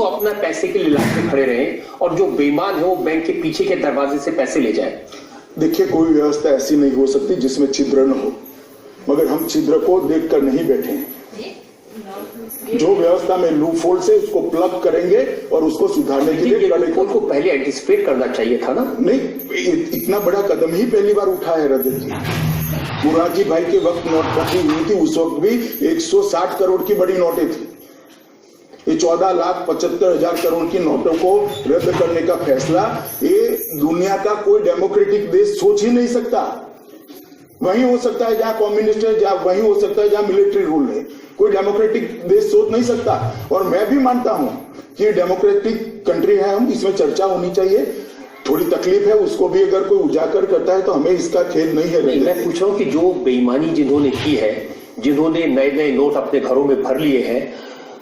तो अपना पैसे के लिए लाइन में खड़े रहे और जो बेईमान है वो बैंक के पीछे के दरवाजे से पैसे ले जाए। देखिए, कोई व्यवस्था ऐसी नहीं हो सकती जिसमें छिद्र न हो, मगर हम छिद्र को देखकर नहीं बैठे हैं। जो व्यवस्था में लूप होल से उसको प्लग करेंगे और उसको सुधारने के लिए को पहले एंटिसिपेट करना चाहिए था ना। नहीं, इतना बड़ा कदम ही पहली बार उठाया है रजत जी। मुरारजी भाई के वक्त नोटबंदी हुई थी, उस वक्त भी 160 करोड़ की बड़ी नोटें थी। ये 14,75,000 करोड़ की नोटों को रद्द करने का फैसला ये दुनिया का कोई डेमोक्रेटिक देश सोच ही नहीं सकता। वही हो सकता है जहां कम्युनिस्ट है, जहां वही हो सकता है जहां मिलिट्री रूल है। कोई डेमोक्रेटिक देश सोच नहीं सकता। और मैं भी मानता हूं कि डेमोक्रेटिक कंट्री है, हम इसमें चर्चा होनी चाहिए। थोड़ी तकलीफ है, उसको भी अगर कोई उजागर करता है तो हमें इसका खेद नहीं है। नहीं, मैं पूछ रहा हूँ कि जो बेईमानी जिन्होंने की है, जिन्होंने नए नए नोट अपने घरों में भर लिए हैं,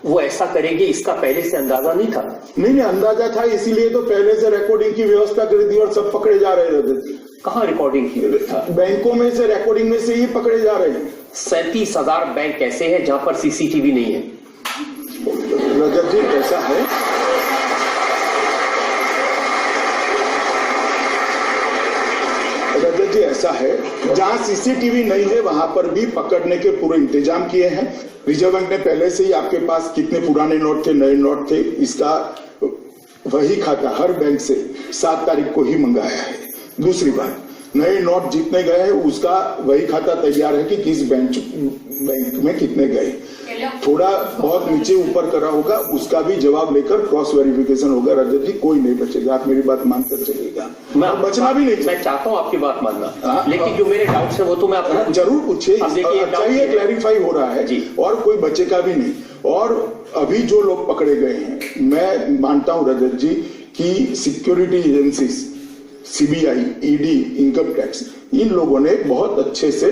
वो ऐसा करेंगे इसका पहले से अंदाजा नहीं था? नहीं, अंदाजा था, इसीलिए तो पहले से रिकॉर्डिंग की व्यवस्था कर दी और सब पकड़े जा रहे थे। कहाँ रिकॉर्डिंग की व्यवस्था? बैंकों में से रिकॉर्डिंग में से ही पकड़े जा रहे हैं। 37,000 बैंक ऐसे हैं जहां पर सीसीटीवी नहीं है। रजत जी, ऐसा है, रजत जी ऐसा है, जहां सीसीटीवी नहीं है वहां पर भी पकड़ने के पूरे इंतजाम किए हैं। रिजर्व बैंक ने पहले से ही आपके पास कितने पुराने नोट थे, नए नोट थे, इसका वही खाता हर बैंक से 7 तारीख को ही मंगाया है। दूसरी बात, नए नोट जितने गए हैं उसका वही खाता तैयार है कि किस बैंक में कितने गए। थोड़ा बहुत नीचे ऊपर करा होगा, उसका भी जवाब लेकर क्रॉस वेरिफिकेशन होगा। रजत जी, कोई नहीं बचेगा, आप मेरी बात मानकर चलिएगा। बचना भी नहीं, मैं चाहता हूं आपकी बात मानना, लेकिन जो मेरे डाउट्स है वो तो मैं आपको जरूर पूछिए। अच्छा, ये क्लैरिफाई हो रहा है जी, और कोई बचेगा भी नहीं। और अभी जो लोग पकड़े गए हैं, मैं मानता हूं रजत जी कि security agencies, CBI, ED, income tax, इन लोगों ने बहुत अच्छे से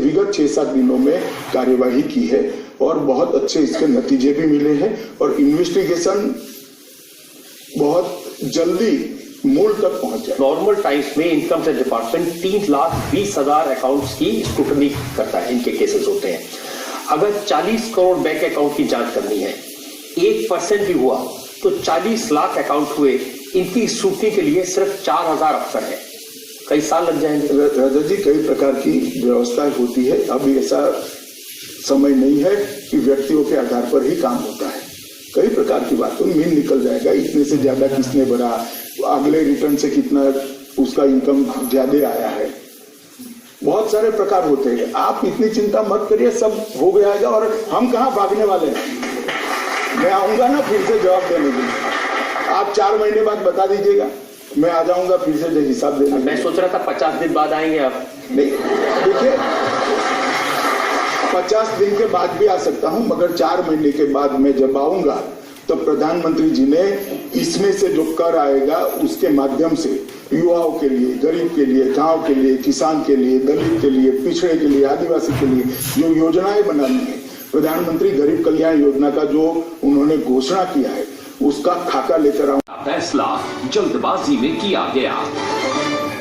विगत 6-7 दिनों में कार्यवाही की है और बहुत अच्छे इसके नतीजे भी मिले हैं और इन्वेस्टिगेशन बहुत जल्दी मूल तक पहुंच जाए। नॉर्मल टाइम्स में इनकम टैक्स डिपार्टमेंट 3,20,000 अकाउंट्स की स्क्रूटनी करता है, इनके केसेस होते हैं। अगर 40 करोड़ बैंक अकाउंट की जांच करनी है, 1% भी हुआ तो 40 लाख अकाउंट हुए। इनकी स्क्रूटनी के लिए सिर्फ 4,000 अफसर है, कई साल लग जाएंगे। रजत जी, कई प्रकार की व्यवस्थाएं होती है। अब ऐसा समय नहीं है कि व्यक्तियों के आधार पर ही काम होता है। कई प्रकार की बातों में मीन निकल जाएगा, इतने से ज्यादा किसने भरा, अगले रिटर्न से कितना उसका इनकम ज्यादा आया है, बहुत सारे प्रकार होते हैं। आप इतनी चिंता मत करिए, सब हो गया। और हम कहाँ भागने वाले हैं, मैं आऊंगा ना फिर से जवाब देने के लिए। आप 4 महीने बाद बता दीजिएगा, मैं आ जाऊंगा फिर से जो हिसाब देने। मैं सोच रहा था 50 दिन बाद आएंगे आप। नहीं, देखिए 50 दिन के बाद भी आ सकता हूं, मगर 4 महीने के बाद मैं जब आऊंगा तो प्रधानमंत्री जी ने इसमें से जो कर आएगा उसके माध्यम से युवाओं के लिए, गरीब के लिए, गांव के लिए, किसान के लिए, दलित के लिए, पिछड़े के लिए, आदिवासी के लिए जो योजनाएं बनानी है, प्रधानमंत्री गरीब कल्याण योजना का जो उन्होंने घोषणा किया है उसका खाका लेकर आऊं। फैसला जल्दबाजी में किया गया।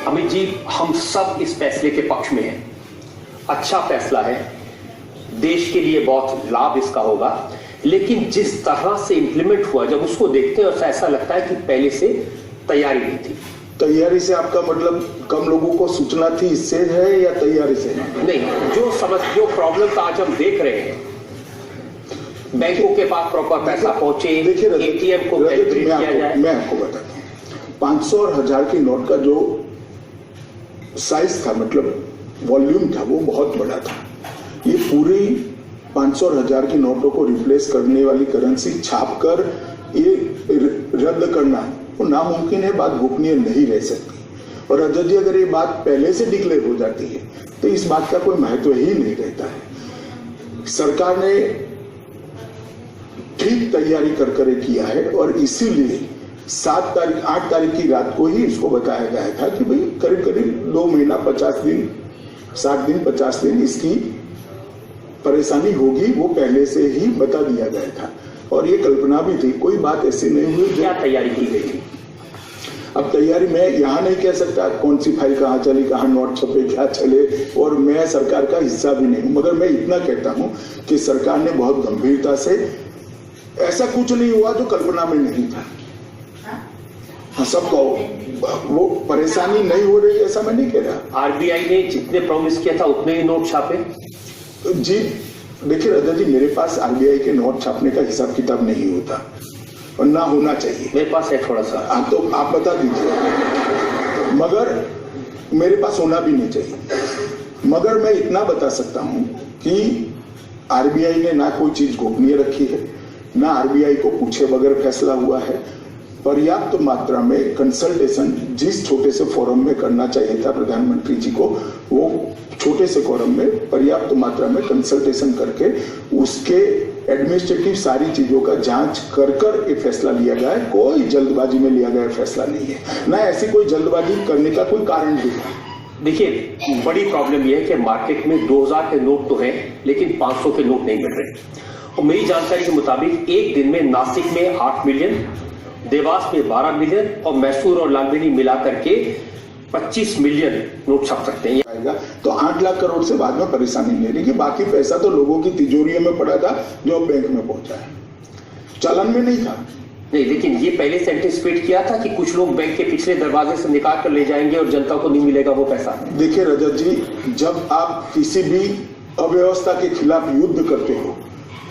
अमित जी, हम सब इस फैसले के पक्ष में हैं। अच्छा फैसला है, देश के लिए बहुत लाभ इसका होगा, लेकिन जिस तरह से इंप्लीमेंट हुआ, जब उसको देखते हैं और ऐसा लगता है कि पहले से तैयारी नहीं थी। तैयारी से आपका मतलब कम लोगों को सूचना थी इससे है या तैयारी से? नहीं, जो प्रॉब्लम का आज हम देख रहे हैं, बैंकों के पास प्रॉपर पैसा पहुंचे, एटीएम को कैलिब्रेट किया जाए। मैं आपको बताता हूँ, 500 और 1000 की नोट का जो साइज था, मतलब वॉल्यूम था, वो बहुत बड़ा था। ये पूरी 500 और 1000 की नोटों को रिप्लेस करने वाली करेंसी छापकर ये रद्द करना वो नामुमकिन है, बात गोपनीय नहीं रह सकती। और रजत जी, अगर ये बात पहले से डिक्लेयर हो जाती है तो इस बात का कोई महत्व ही नहीं रहता है। सरकार ने ठीक तैयारी कर किया है और इसीलिए 8 तारीख की रात को ही इसको बताया गया था कि भाई करीब करीब 2 महीना 50 दिन 60 दिन 50 दिन इसकी परेशानी होगी, वो पहले से ही बता दिया गया था और ये कल्पना भी थी, कोई बात ऐसी नहीं हुई। क्या तैयारी की गई थी? अब तैयारी मैं यहाँ नहीं कह सकता कौन सी फाइल कहाँ चली, कहाँ नोट छपे, क्या चले, और मैं सरकार का हिस्सा भी नहीं हूँ, मगर मैं इतना कहता हूँ कि सरकार ने बहुत गंभीरता से ऐसा कुछ नहीं हुआ जो कल्पना में नहीं था। सबको वो परेशानी नहीं हो रही ऐसा मैं नहीं कह रहा। आरबीआई ने जितने प्रॉमिस किया था उतने ही नोट छापे। जी देखिए राजा जी, मेरे पास आरबीआई के नोट छापने का हिसाब किताब नहीं होता और ना होना चाहिए। मेरे पास है थोड़ा सा। तो आप बता दीजिए, मगर मेरे पास होना भी नहीं चाहिए। मगर मैं इतना बता सकता हूं कि आरबीआई ने ना कोई चीज गोपनीय रखी है, ना आरबीआई को पूछे बगैर फैसला हुआ है। पर्याप्त मात्रा में कंसल्टेशन जिस छोटे से फोरम में करना चाहिए था प्रधानमंत्री जी को, वो छोटे से फोरम में पर्याप्त मात्रा में कंसल्टेशन करके उसके एडमिनिस्ट्रेटिव सारी चीजों का जांच कर ये फैसला लिया गया है। कोई जल्दबाजी में लिया गया फैसला नहीं है, ना ऐसी कोई जल्दबाजी करने का कोई कारण भी है। देखिए बड़ी प्रॉब्लम यह है कि मार्केट में 2000 के नोट तो हैं लेकिन 500 के नोट नहीं मिल रहे। और मेरी जानकारी के मुताबिक एक दिन में नासिक में 8 मिलियन, देवास में 12 मिलियन और मैसूर और लालबनी मिलाकर के 25 मिलियन नोट छप सकते हैं। तो 8 लाख करोड़ से बाद में परेशानी नहीं रहेगी। बाकी पैसा तो लोगों की तिजोरियों में पड़ा था जो अब बैंक में पहुंचा है, चालान में नहीं था। नहीं, लेकिन ये पहले से एंटिसिपेट किया था कि कुछ लोग बैंक के पिछले दरवाजे से निकाल कर ले जाएंगे और जनता को नहीं मिलेगा वो पैसा। देखिए रजत जी, जब आप किसी भी अव्यवस्था के खिलाफ युद्ध करते हो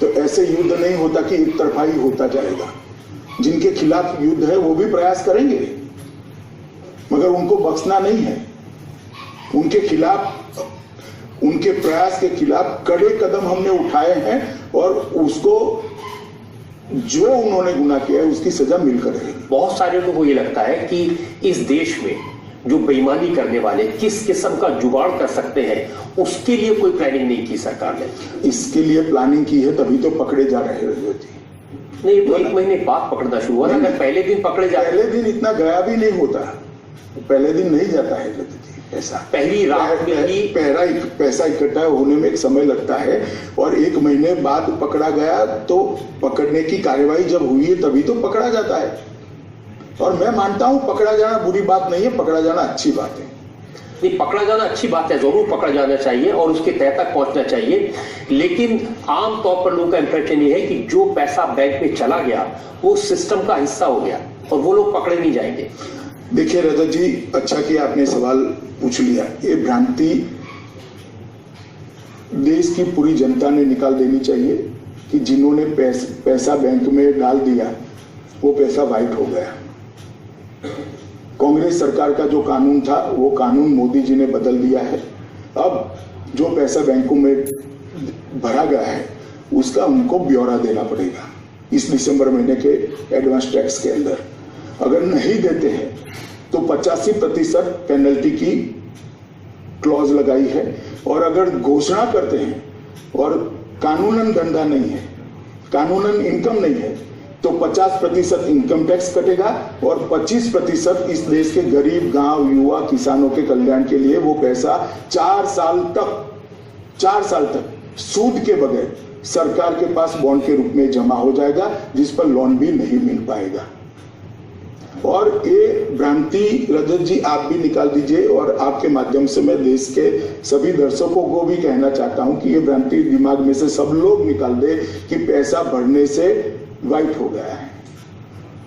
तो ऐसे युद्ध नहीं होता कि एक तरफा ही होता जाएगा। जिनके खिलाफ युद्ध है वो भी प्रयास करेंगे, मगर उनको बख्शना नहीं है। उनके खिलाफ, उनके प्रयास के खिलाफ कड़े कदम हमने उठाए हैं और उसको जो उन्होंने गुनाह किया है उसकी सजा मिलकर रहेगी। बहुत सारे लोगों को ये लगता है कि इस देश में जो बेईमानी करने वाले किस किस्म का जुगाड़ कर सकते हैं, उसके लिए कोई प्लानिंग नहीं की सरकार ने। इसके लिए प्लानिंग की है तभी तो पकड़े जा रहे हैं। नहीं, तो 1 महीने बाद पकड़ना शुरू हुआ, अगर पहले दिन पकड़े जाते, पहले दिन इतना गया भी नहीं होता, पहले दिन नहीं जाता है पैसा। पहली रात में ही पैसा इकट्ठा होने में एक समय लगता है और 1 महीने बाद पकड़ा गया तो पकड़ने की कार्यवाही जब हुई है तभी तो पकड़ा जाता है। और मैं मानता हूं पकड़ा जाना बुरी बात नहीं है, पकड़ा जाना अच्छी बात है। नहीं, पकड़ा जाना अच्छी बात है, जरूर पकड़ा जाना चाहिए और उसके तह तक पहुंचना चाहिए। लेकिन आमतौर पर लोगों का इंप्रेशन ये है कि जो पैसा बैंक में चला गया वो सिस्टम का हिस्सा हो गया और वो लोग पकड़े नहीं जाएंगे। देखिए रजत जी, अच्छा किया आपने सवाल पूछ लिया। ये भ्रांति देश की पूरी जनता ने निकाल देनी चाहिए कि जिन्होंने पैसा बैंक में डाल दिया वो पैसा वाइट हो गया। कांग्रेस सरकार का जो कानून था वो कानून मोदी जी ने बदल दिया है। अब जो पैसा बैंकों में भरा गया है उसका उनको ब्यौरा देना पड़ेगा इस दिसंबर महीने के एडवांस टैक्स के अंदर। अगर नहीं देते हैं तो 85% पेनल्टी की क्लॉज लगाई है और अगर घोषणा करते हैं और कानूनन धंधा नहीं है, कानूनन इनकम नहीं है, तो 50% इनकम टैक्स कटेगा और 25% इस देश के गरीब, गांव, युवा, किसानों के कल्याण के लिए वो पैसा 4 साल तक सूद के बगैर सरकार के पास बॉन्ड के रूप में जमा हो जाएगा, जिस पर लोन भी नहीं मिल पाएगा। और ये भ्रांति रजत जी आप भी निकाल दीजिए और आपके माध्यम से मैं देश के सभी दर्शकों को भी कहना चाहता हूं कि ये भ्रांति दिमाग में से सब लोग निकाल दे कि पैसा भरने से वाइट हो गया है।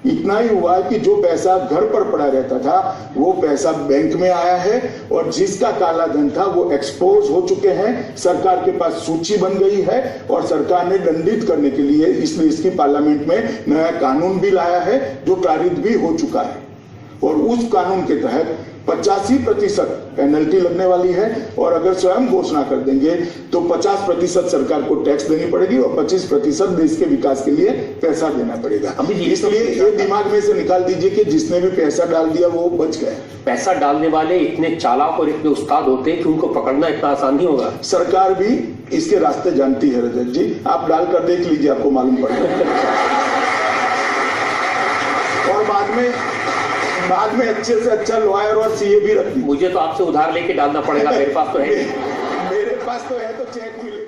इतना ही हुआ है कि जो पैसा घर पर पड़ा रहता था वो पैसा बैंक में आया है और जिसका काला धन था वो एक्सपोज हो चुके हैं। सरकार के पास सूची बन गई है और सरकार ने दंडित करने के लिए इसलिए इसकी पार्लियामेंट में नया कानून भी लाया है जो पारित भी हो चुका है और उस कानून के तहत 85% पेनल्टी लगने वाली है और अगर स्वयं घोषणा कर देंगे तो 50% सरकार को टैक्स देनी पड़ेगी और 25% देश के विकास के लिए पैसा देना पड़ेगा। इसलिए ये दिमाग में से निकाल दीजिए कि जिसने भी पैसा डाल दिया वो बच गए। पैसा डालने वाले इतने चालाक और इतने उस्ताद होते हैं कि उनको पकड़ना इतना आसान नहीं होगा। सरकार भी इसके रास्ते जानती है रजत जी, आप डाल कर देख लीजिए, आपको मालूम पड़ेगा। और बाद में अच्छे से अच्छा लॉयर और सीए भी रखी। मुझे तो आपसे उधार लेके डालना पड़ेगा, मेरे पास तो है। मेरे पास तो है तो चेक मिले।